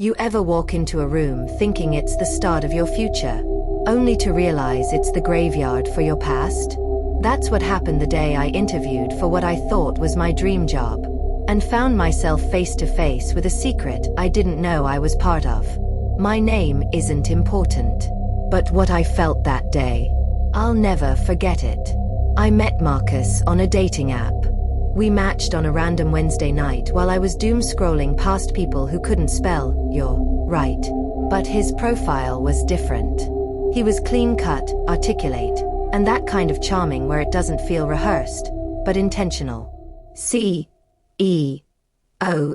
You ever walk into a room thinking it's the start of your future, only to realize it's the graveyard for your past? That's what happened the day I interviewed for what I thought was my dream job, and found myself face to face with a secret I didn't know I was part of. My name isn't important, but what I felt that day, I'll never forget it. I met Marcus on a dating app. We matched on a random Wednesday night while I was doom scrolling past people who couldn't spell "you're right." But his profile was different. He was clean-cut, articulate, and that kind of charming where it doesn't feel rehearsed, but intentional. CEO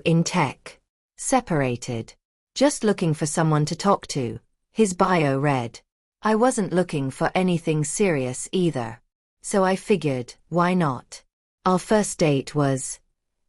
in tech. Separated. Just looking for someone to talk to, his bio read. I wasn't looking for anything serious either. So I figured, why not? Our first date was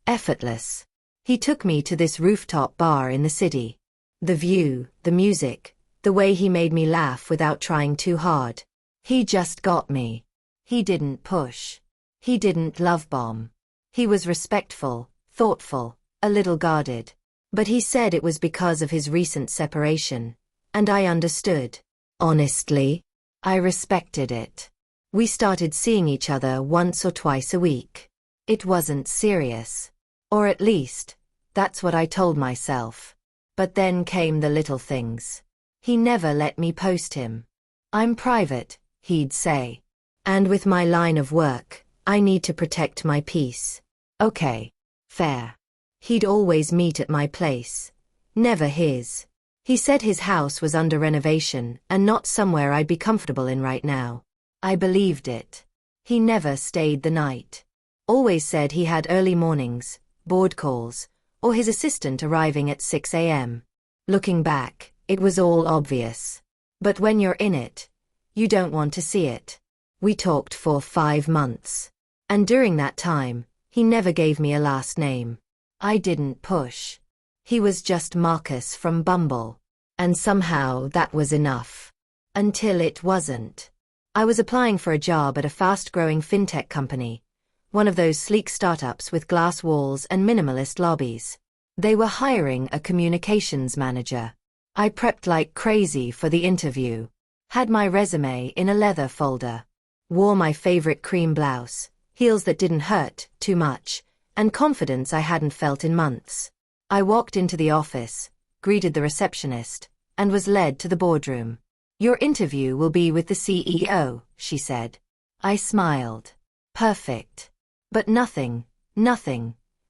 effortless. He took me to this rooftop bar in the city. The view, the music, the way he made me laugh without trying too hard. He just got me. He didn't push. He didn't love bomb. He was respectful, thoughtful, a little guarded. But he said it was because of his recent separation. And I understood. Honestly, I respected it. We started seeing each other once or twice a week. It wasn't serious. Or at least, that's what I told myself. But then came the little things. He never let me post him. I'm private, he'd say. And with my line of work, I need to protect my peace. Okay. Fair. He'd always meet at my place. Never his. He said his house was under renovation and not somewhere I'd be comfortable in right now. I believed it. He never stayed the night. Always said he had early mornings, board calls, or his assistant arriving at 6 a.m. Looking back, it was all obvious. But when you're in it, you don't want to see it. We talked for 5 months. And during that time, he never gave me a last name. I didn't push. He was just Marcus from Bumble. And somehow that was enough. Until it wasn't. I was applying for a job at a fast-growing fintech company, one of those sleek startups with glass walls and minimalist lobbies. They were hiring a communications manager. I prepped like crazy for the interview. Had my resume in a leather folder. Wore my favorite cream blouse, heels that didn't hurt too much, and confidence I hadn't felt in months. I walked into the office, greeted the receptionist, and was led to the boardroom. Your interview will be with the CEO, she said. I smiled. Perfect. But nothing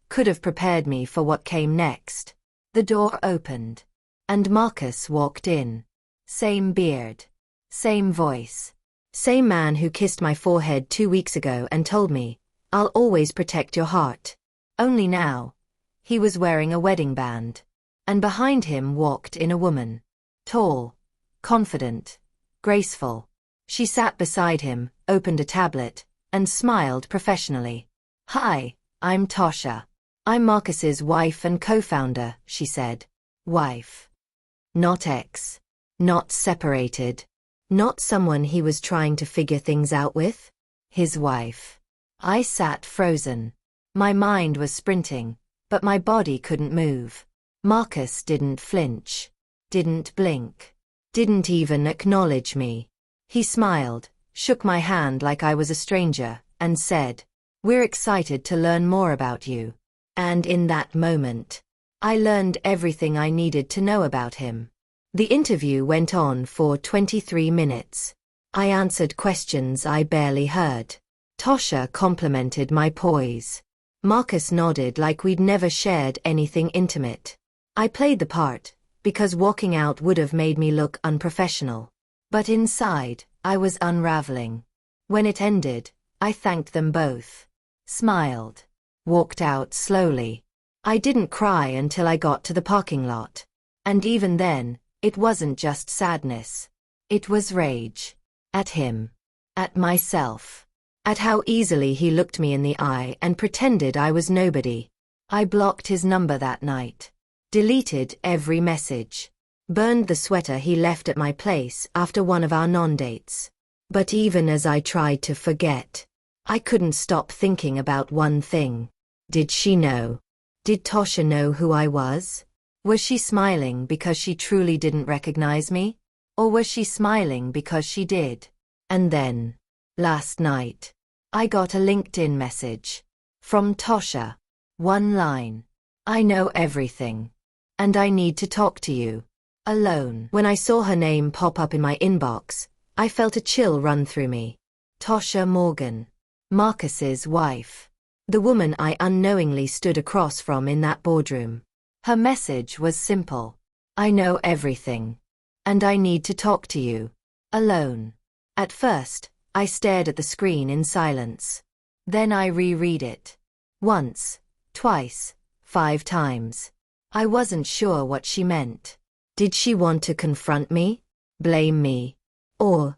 could have prepared me for what came next. The door opened. And Marcus walked in. Same beard. Same voice. Same man who kissed my forehead 2 weeks ago and told me, I'll always protect your heart. Only now, he was wearing a wedding band. And behind him walked in a woman. Tall. Confident. Graceful. She sat beside him, opened a tablet, and smiled professionally. Hi, I'm Tasha. I'm Marcus's wife and co-founder, she said. Wife. Not ex. Not separated. Not someone he was trying to figure things out with. His wife. I sat frozen. My mind was sprinting, but my body couldn't move. Marcus didn't flinch. Didn't blink. Didn't even acknowledge me. He smiled, shook my hand like I was a stranger, and said, We're excited to learn more about you. And in that moment, I learned everything I needed to know about him. The interview went on for 23 minutes. I answered questions I barely heard. Tasha complimented my poise. Marcus nodded like we'd never shared anything intimate. I played the part, because walking out would have made me look unprofessional. But inside, I was unraveling. When it ended, I thanked them both. Smiled. Walked out slowly. I didn't cry until I got to the parking lot. And even then, it wasn't just sadness. It was rage. At him. At myself. At how easily he looked me in the eye and pretended I was nobody. I blocked his number that night. Deleted every message. Burned the sweater he left at my place after one of our non-dates. But even as I tried to forget, I couldn't stop thinking about one thing. Did she know? Did Tasha know who I was? Was she smiling because she truly didn't recognize me? Or was she smiling because she did? And then, last night, I got a LinkedIn message from Tosha. One line. I know everything. And I need to talk to you. Alone. When I saw her name pop up in my inbox, I felt a chill run through me. Tosha Morgan. Marcus's wife. The woman I unknowingly stood across from in that boardroom. Her message was simple. I know everything. And I need to talk to you. Alone. At first, I stared at the screen in silence. Then I reread it. Once, twice, 5 times. I wasn't sure what she meant. Did she want to confront me? Blame me? Or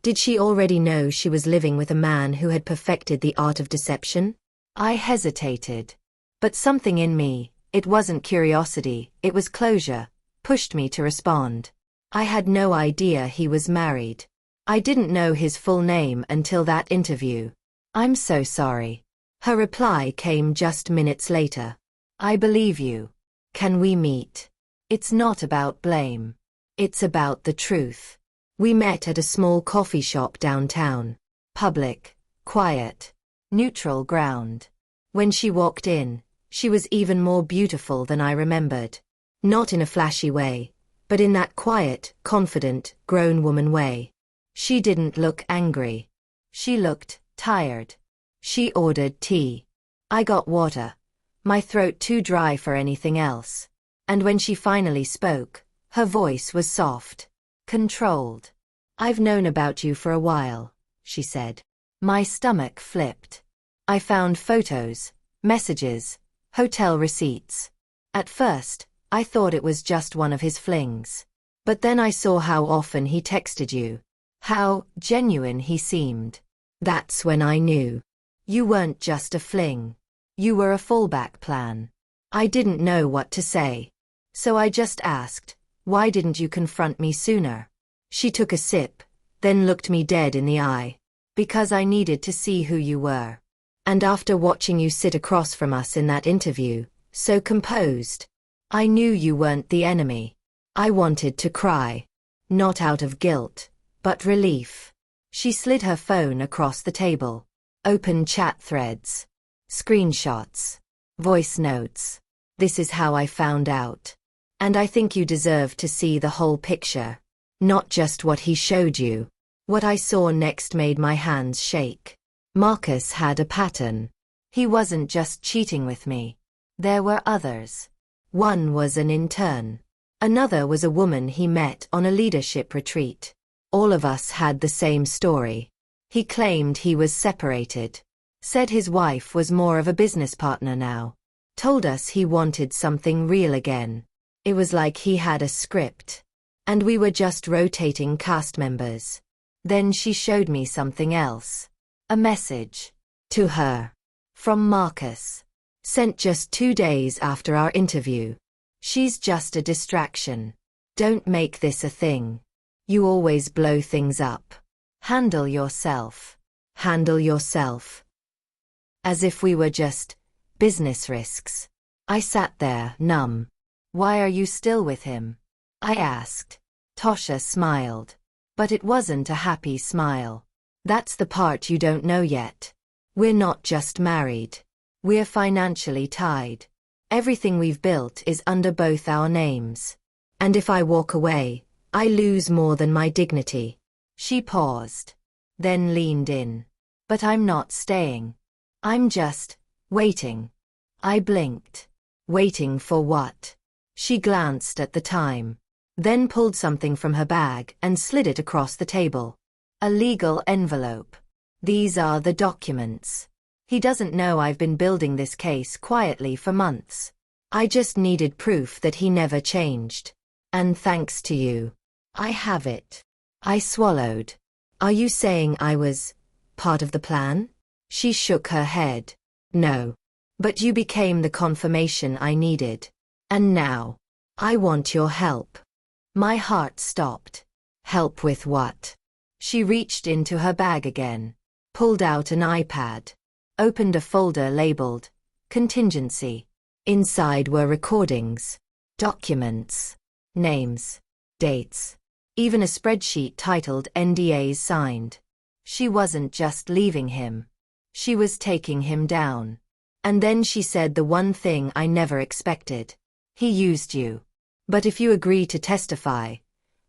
did she already know she was living with a man who had perfected the art of deception? I hesitated. But something in me, it wasn't curiosity, it was closure, pushed me to respond. I had no idea he was married. I didn't know his full name until that interview. I'm so sorry. Her reply came just minutes later. I believe you. Can we meet? It's not about blame. It's about the truth. We met at a small coffee shop downtown. Public, quiet, neutral ground. When she walked in, she was even more beautiful than I remembered. Not in a flashy way, but in that quiet, confident, grown woman way. She didn't look angry. She looked tired. She ordered tea. I got water. My throat too dry for anything else. And when she finally spoke, her voice was soft, controlled. I've known about you for a while, she said. My stomach flipped. I found photos, messages, hotel receipts. At first, I thought it was just one of his flings. But then I saw how often he texted you. How genuine he seemed. That's when I knew. You weren't just a fling. You were a fallback plan. I didn't know what to say. So I just asked, why didn't you confront me sooner? She took a sip, then looked me dead in the eye. Because I needed to see who you were. And after watching you sit across from us in that interview, so composed, I knew you weren't the enemy. I wanted to cry. Not out of guilt, but relief. She slid her phone across the table. Open chat threads. Screenshots. Voice notes. This is how I found out. And I think you deserve to see the whole picture. Not just what he showed you. What I saw next made my hands shake. Marcus had a pattern. He wasn't just cheating with me. There were others. One was an intern. Another was a woman he met on a leadership retreat. All of us had the same story. He claimed he was separated. Said his wife was more of a business partner now. Told us he wanted something real again. It was like he had a script. And we were just rotating cast members. Then she showed me something else. A message. To her. From Marcus. Sent just 2 days after our interview. She's just a distraction. Don't make this a thing. You always blow things up. Handle yourself. Handle yourself. As if we were just business risks. I sat there, numb. Why are you still with him? I asked. Tosha smiled. But it wasn't a happy smile. That's the part you don't know yet. We're not just married. We're financially tied. Everything we've built is under both our names. And if I walk away, I lose more than my dignity. She paused. Then leaned in. But I'm not staying. I'm just waiting. I blinked. Waiting for what? She glanced at the time. Then pulled something from her bag and slid it across the table. A legal envelope. These are the documents. He doesn't know I've been building this case quietly for months. I just needed proof that he never changed. And thanks to you, I have it. I swallowed. Are you saying I was part of the plan? She shook her head. No. But you became the confirmation I needed. And now, I want your help. My heart stopped. Help with what? She reached into her bag again. Pulled out an iPad. Opened a folder labeled Contingency. Inside were recordings. Documents. Names. Dates. Even a spreadsheet titled NDAs signed. She wasn't just leaving him. She was taking him down. And then she said the one thing I never expected. He used you. But if you agree to testify,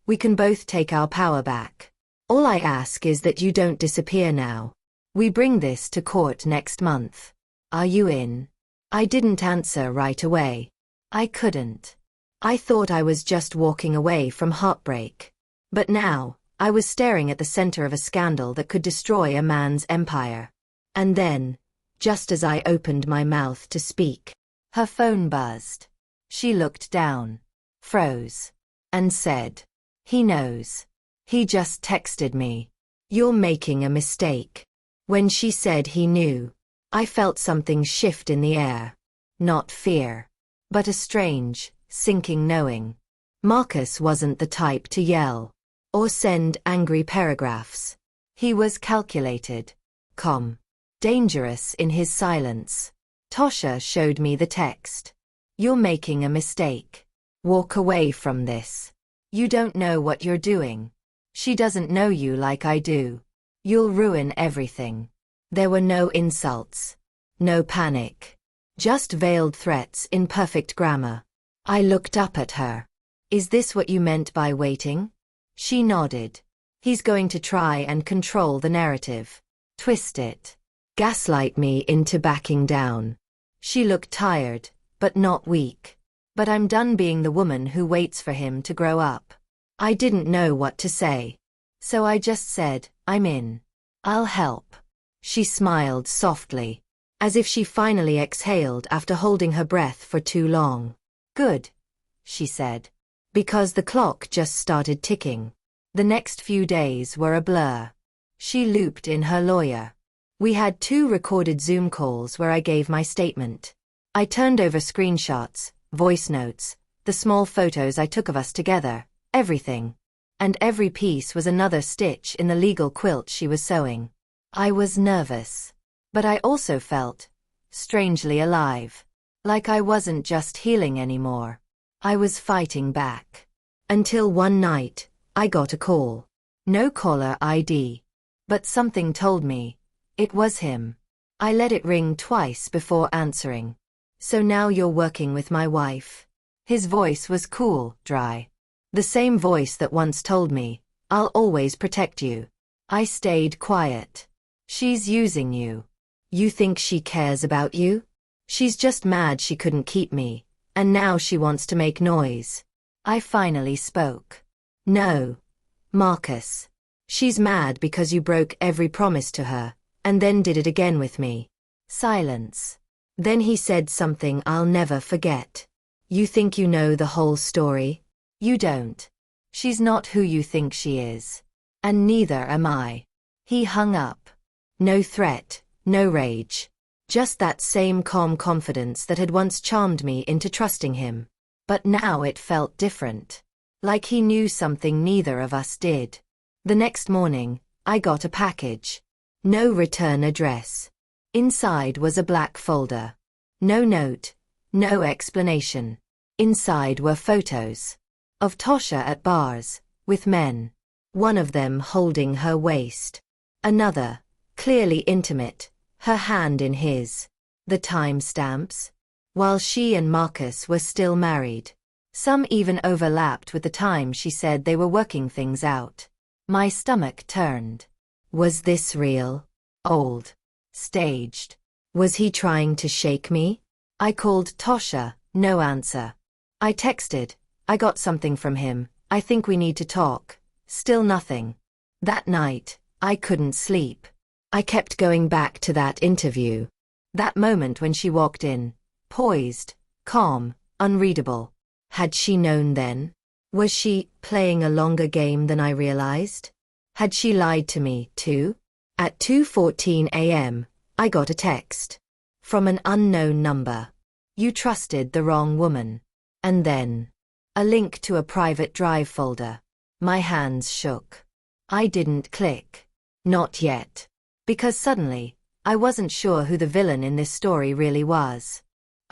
we can both take our power back. All I ask is that you don't disappear now. We bring this to court next month. Are you in? I didn't answer right away. I couldn't. I thought I was just walking away from heartbreak. But now, I was staring at the center of a scandal that could destroy a man's empire. And then, just as I opened my mouth to speak, her phone buzzed. She looked down, froze, and said, "He knows. He just texted me. You're making a mistake." When she said he knew, I felt something shift in the air. Not fear, but a strange, sinking knowing. Marcus wasn't the type to yell or send angry paragraphs. He was calculated, calm, dangerous in his silence. Tosha showed me the text. "You're making a mistake. Walk away from this. You don't know what you're doing. She doesn't know you like I do. You'll ruin everything." There were no insults, no panic, just veiled threats in perfect grammar. I looked up at her. "Is this what you meant by waiting?" She nodded. "He's going to try and control the narrative. Twist it. Gaslight me into backing down." She looked tired, but not weak. "But I'm done being the woman who waits for him to grow up." I didn't know what to say. So I just said, "I'm in. I'll help." She smiled softly, as if she finally exhaled after holding her breath for too long. "Good," she said, because the clock just started ticking. The next few days were a blur. She looped in her lawyer. We had 2 recorded Zoom calls where I gave my statement. I turned over screenshots, voice notes, the small photos I took of us together, everything. And every piece was another stitch in the legal quilt she was sewing. I was nervous. But I also felt strangely alive. Like I wasn't just healing anymore. I was fighting back. Until one night, I got a call. No caller ID. But something told me it was him. I let it ring twice before answering. "So now you're working with my wife?" His voice was cool, dry. The same voice that once told me, "I'll always protect you." I stayed quiet. "She's using you. You think she cares about you? She's just mad she couldn't keep me, and now she wants to make noise." I finally spoke. "No, Marcus. She's mad because you broke every promise to her, and then did it again with me." Silence. Then he said something I'll never forget. "You think you know the whole story? You don't. She's not who you think she is. And neither am I." He hung up. No threat, no rage. Just that same calm confidence that had once charmed me into trusting him. But now it felt different. Like he knew something neither of us did. The next morning, I got a package. No return address. Inside was a black folder. No note, no explanation. Inside were photos of Tosha at bars, with men. One of them holding her waist. Another, clearly intimate, her hand in his. The timestamps? While she and Marcus were still married. Some even overlapped with the time she said they were working things out. My stomach turned. Was this real? Old? Staged? Was he trying to shake me? I called Tosha, no answer. I texted, "I got something from him, I think we need to talk." Still nothing. That night, I couldn't sleep. I kept going back to that interview. That moment when she walked in, poised, calm, unreadable. Had she known then? Was she playing a longer game than I realized? Had she lied to me, too? At 2:14 a.m., I got a text. From an unknown number. "You trusted the wrong woman." And then, a link to a private drive folder. My hands shook. I didn't click. Not yet. Because suddenly, I wasn't sure who the villain in this story really was.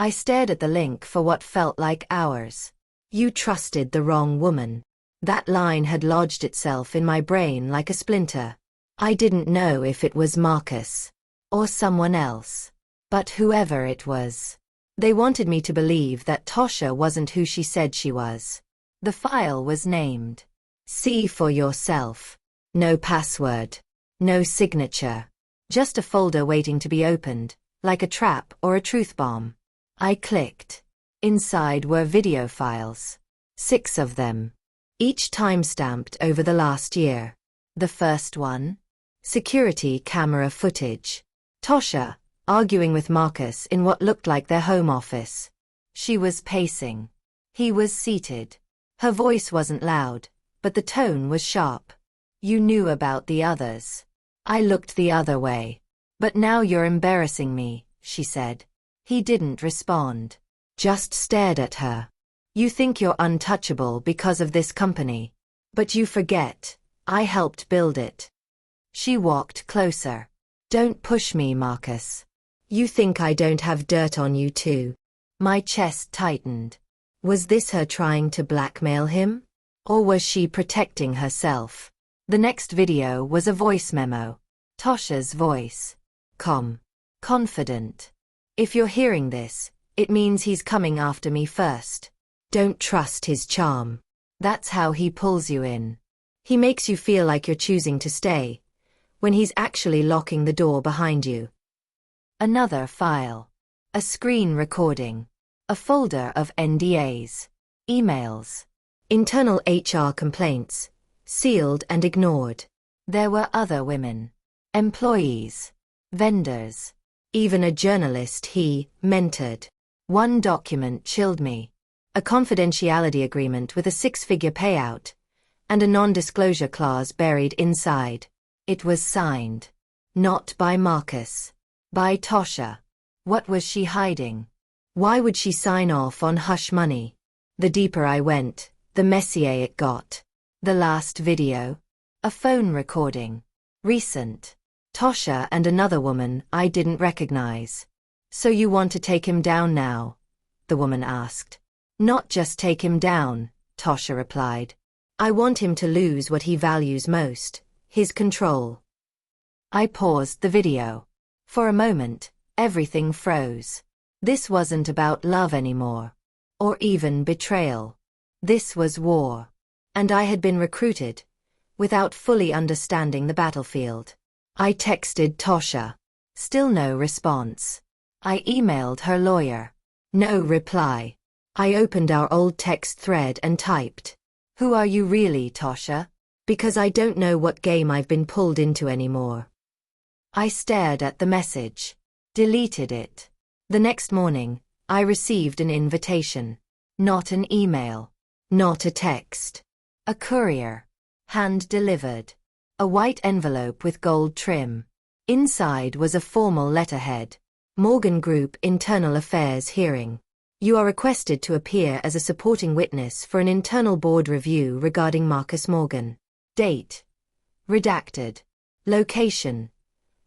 I stared at the link for what felt like hours. You trusted the wrong woman. That line had lodged itself in my brain like a splinter. I didn't know if it was Marcus or someone else. But whoever it was, they wanted me to believe that Tosha wasn't who she said she was. The file was named. See for yourself. No password. No signature. Just a folder waiting to be opened, like a trap or a truth bomb. I clicked. Inside were video files. 6 of them. Each time-stamped over the last year. The first one? Security camera footage. Tosha, arguing with Marcus in what looked like their home office. She was pacing. He was seated. Her voice wasn't loud, but the tone was sharp. You knew about the others. I looked the other way. But now you're embarrassing me, she said. He didn't respond. Just stared at her. You think you're untouchable because of this company. But you forget, I helped build it. She walked closer. Don't push me, Marcus. You think I don't have dirt on you too? My chest tightened. Was this her trying to blackmail him? Or was she protecting herself? The next video was a voice memo. Tosha's voice. Calm. Confident. If you're hearing this, it means he's coming after me first. Don't trust his charm. That's how he pulls you in. He makes you feel like you're choosing to stay, when he's actually locking the door behind you. Another file. A screen recording. A folder of NDAs. Emails. Internal HR complaints. Sealed and ignored. There were other women. Employees. Vendors. Even a journalist he mentored. One document chilled me. A confidentiality agreement with a 6-figure payout, and a non-disclosure clause buried inside. It was signed. Not by Marcus. By Tosha. What was she hiding? Why would she sign off on hush money? The deeper I went, the messier it got. The last video? A phone recording. Recent. Tosha and another woman I didn't recognize. So you want to take him down now? The woman asked. Not just take him down, Tosha replied. I want him to lose what he values most, his control. I paused the video. For a moment, everything froze. This wasn't about love anymore. Or even betrayal. This was war. And I had been recruited, without fully understanding the battlefield. I texted Tosha. Still no response. I emailed her lawyer. No reply. I opened our old text thread and typed. Who are you really, Tosha? Because I don't know what game I've been pulled into anymore. I stared at the message. Deleted it. The next morning, I received an invitation. Not an email. Not a text. A courier. Hand-delivered. A white envelope with gold trim. Inside was a formal letterhead. Morgan Group Internal Affairs Hearing. You are requested to appear as a supporting witness for an internal board review regarding Marcus Morgan. Date. Redacted. Location.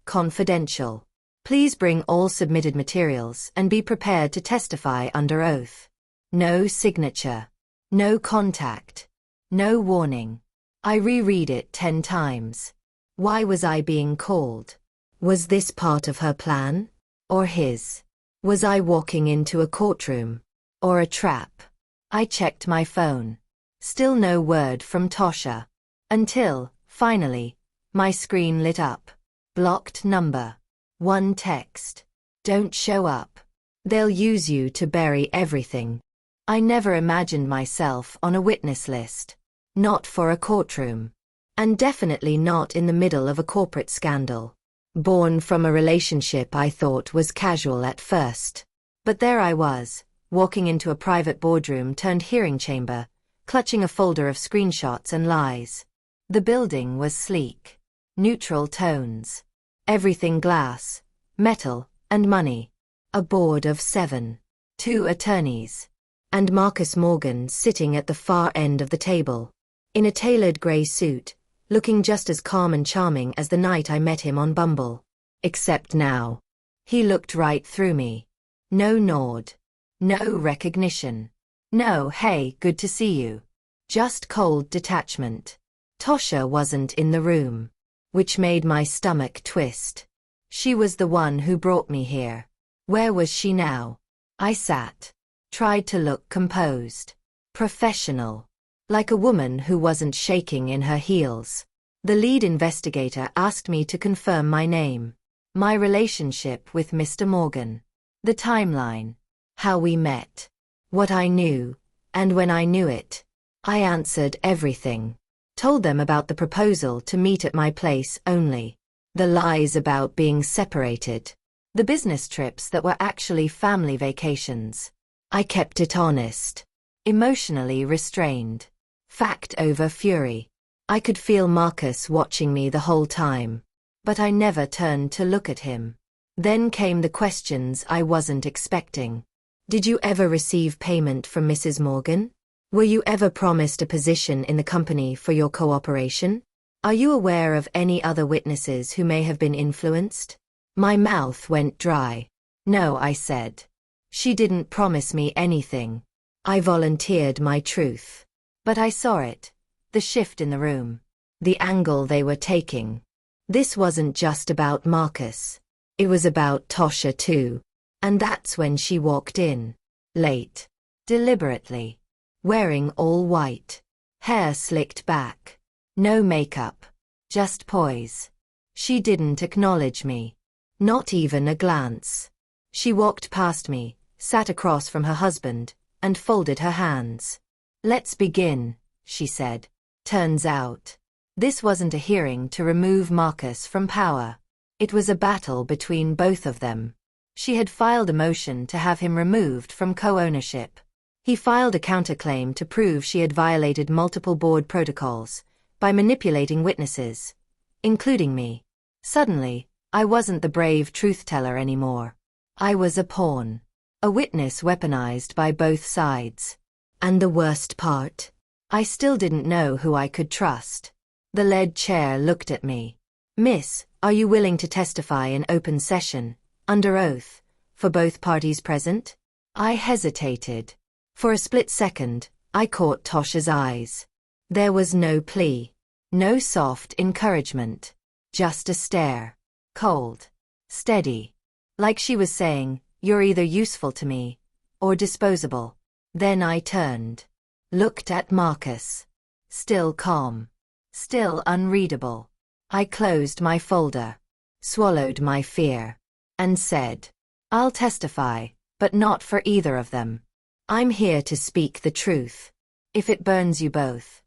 Confidential. Please bring all submitted materials and be prepared to testify under oath. No signature. No contact. No warning. I reread it 10 times. Why was I being called? Was this part of her plan? Or his? Was I walking into a courtroom? Or a trap? I checked my phone. Still no word from Tosha. Until, finally, my screen lit up. Blocked number. One text. Don't show up. They'll use you to bury everything. I never imagined myself on a witness list. Not for a courtroom. And definitely not in the middle of a corporate scandal. Born from a relationship I thought was casual at first. But there I was, walking into a private boardroom turned hearing chamber, clutching a folder of screenshots and lies. The building was sleek. Neutral tones. Everything glass, metal, and money. A board of 7. 2 attorneys. And Marcus Morgan sitting at the far end of the table. In a tailored grey suit, looking just as calm and charming as the night I met him on Bumble. Except now. He looked right through me. No nod. No recognition. No, hey, good to see you. Just cold detachment. Tasha wasn't in the room, which made my stomach twist. She was the one who brought me here. Where was she now? I sat. Tried to look composed. Professional. Like a woman who wasn't shaking in her heels. The lead investigator asked me to confirm my name. My relationship with Mr. Morgan. The timeline. How we met. What I knew. And when I knew it. I answered everything. Told them about the proposal to meet at my place only. The lies about being separated. The business trips that were actually family vacations. I kept it honest. Emotionally restrained. Fact over fury. I could feel Marcus watching me the whole time. But I never turned to look at him. Then came the questions I wasn't expecting. Did you ever receive payment from Mrs. Morgan? Were you ever promised a position in the company for your cooperation? Are you aware of any other witnesses who may have been influenced? My mouth went dry. No, I said. She didn't promise me anything. I volunteered my truth. But I saw it. The shift in the room. The angle they were taking. This wasn't just about Marcus. It was about Tasha too. And that's when she walked in. Late. Deliberately. Wearing all white. Hair slicked back. No makeup. Just poise. She didn't acknowledge me. Not even a glance. She walked past me, sat across from her husband, and folded her hands. Let's begin, she said. Turns out, this wasn't a hearing to remove Marcus from power. It was a battle between both of them. She had filed a motion to have him removed from co-ownership. He filed a counterclaim to prove she had violated multiple board protocols by manipulating witnesses, including me. Suddenly, I wasn't the brave truth-teller anymore. I was a pawn. A witness weaponized by both sides. And the worst part? I still didn't know who I could trust. The lead chair looked at me. Miss, are you willing to testify in open session, under oath, for both parties present? I hesitated. For a split second, I caught Tasha's eyes. There was no plea. No soft encouragement. Just a stare. Cold. Steady. Like she was saying, you're either useful to me, or disposable. Then I turned. Looked at Marcus. Still calm. Still unreadable. I closed my folder. Swallowed my fear. And said, I'll testify, but not for either of them. I'm here to speak the truth. If it burns you both,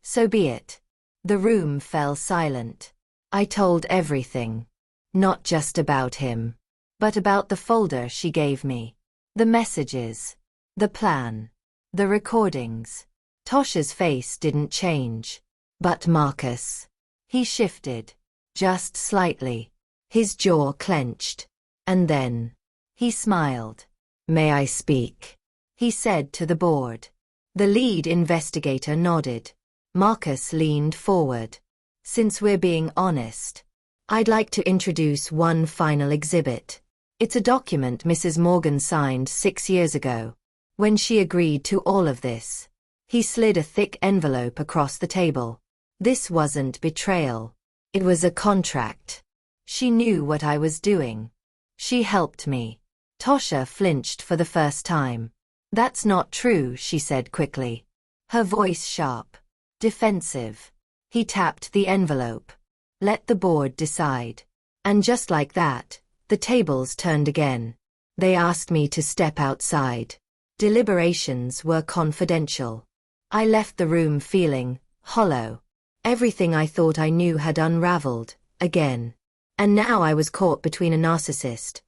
so be it. The room fell silent. I told everything. Not just about him, but about the folder she gave me. The messages. The plan. The recordings. Tasha's face didn't change. But Marcus. He shifted. Just slightly. His jaw clenched. And then. He smiled. May I speak? He said to the board. The lead investigator nodded. Marcus leaned forward. Since we're being honest, I'd like to introduce one final exhibit. It's a document Mrs. Morgan signed 6 years ago, when she agreed to all of this. He slid a thick envelope across the table. This wasn't betrayal. It was a contract. She knew what I was doing. She helped me. Tasha flinched for the first time. That's not true, she said quickly. Her voice sharp. Defensive. He tapped the envelope. Let the board decide. And just like that, the tables turned again. They asked me to step outside. Deliberations were confidential. I left the room feeling hollow. Everything I thought I knew had unraveled, again. And now I was caught between a narcissist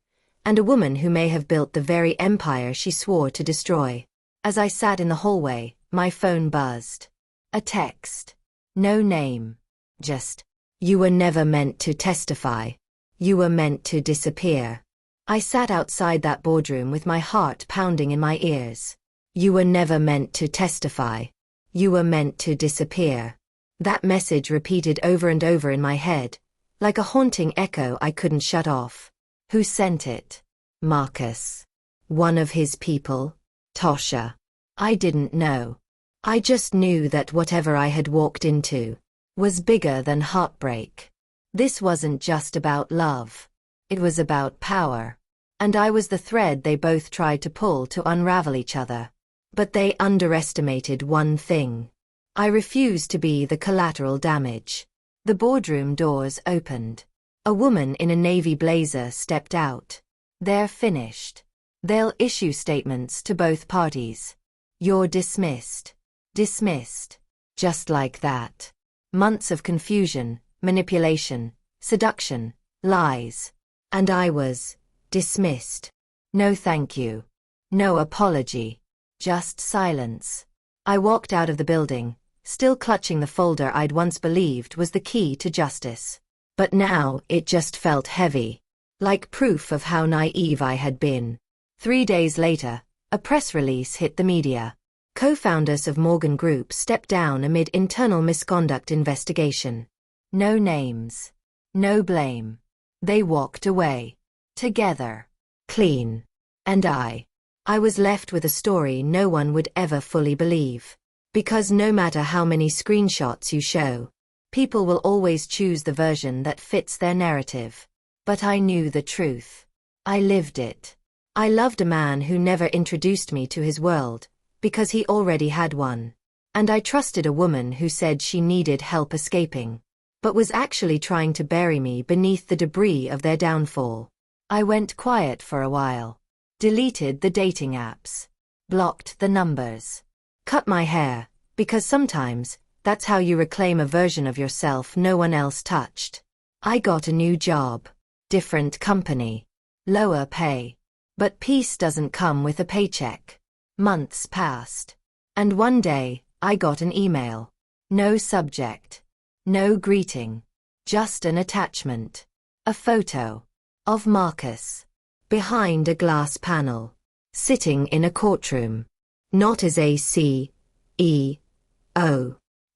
and a woman who may have built the very empire she swore to destroy. As I sat in the hallway, my phone buzzed. A text. No name. Just, you were never meant to testify. You were meant to disappear. I sat outside that boardroom with my heart pounding in my ears. You were never meant to testify. You were meant to disappear. That message repeated over and over in my head, like a haunting echo I couldn't shut off. Who sent it? Marcus. One of his people? Tasha. I didn't know. I just knew that whatever I had walked into was bigger than heartbreak. This wasn't just about love. It was about power. And I was the thread they both tried to pull to unravel each other. But they underestimated one thing. I refused to be the collateral damage. The boardroom doors opened. A woman in a navy blazer stepped out. They're finished. They'll issue statements to both parties. You're dismissed. Dismissed. Just like that. Months of confusion, manipulation, seduction, lies. And I was dismissed. No thank you. No apology. Just silence. I walked out of the building, still clutching the folder I'd once believed was the key to justice. But now it just felt heavy. Like proof of how naive I had been. 3 days later, a press release hit the media. Co-founders of Morgan Group stepped down amid internal misconduct investigation. No names. No blame. They walked away. Together. Clean. And I was left with a story no one would ever fully believe. Because no matter how many screenshots you show, people will always choose the version that fits their narrative. But I knew the truth. I lived it. I loved a man who never introduced me to his world, because he already had one. And I trusted a woman who said she needed help escaping, but was actually trying to bury me beneath the debris of their downfall. I went quiet for a while. Deleted the dating apps. Blocked the numbers. Cut my hair, because sometimes, that's how you reclaim a version of yourself no one else touched. I got a new job. Different company. Lower pay. But peace doesn't come with a paycheck. Months passed. And one day, I got an email. No subject. No greeting. Just an attachment. A photo. Of Marcus. Behind a glass panel. Sitting in a courtroom. Not as a CEO,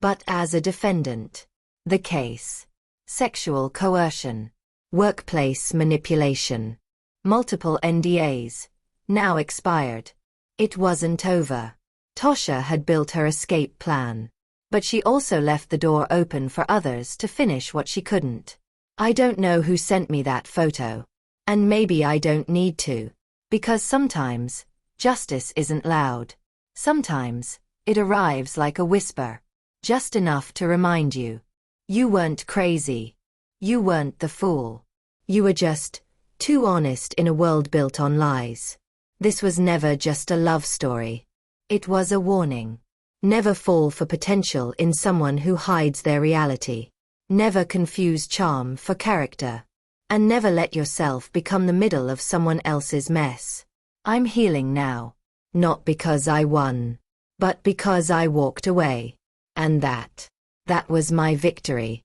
but as a defendant. The case. Sexual coercion. Workplace manipulation. Multiple NDAs. Now expired. It wasn't over. Tosha had built her escape plan. But she also left the door open for others to finish what she couldn't. I don't know who sent me that photo. And maybe I don't need to. Because sometimes, justice isn't loud. Sometimes, it arrives like a whisper. Just enough to remind you. You weren't crazy. You weren't the fool. You were just too honest in a world built on lies. This was never just a love story. It was a warning. Never fall for potential in someone who hides their reality. Never confuse charm for character. And never let yourself become the middle of someone else's mess. I'm healing now. Not because I won. But because I walked away. And that was my victory.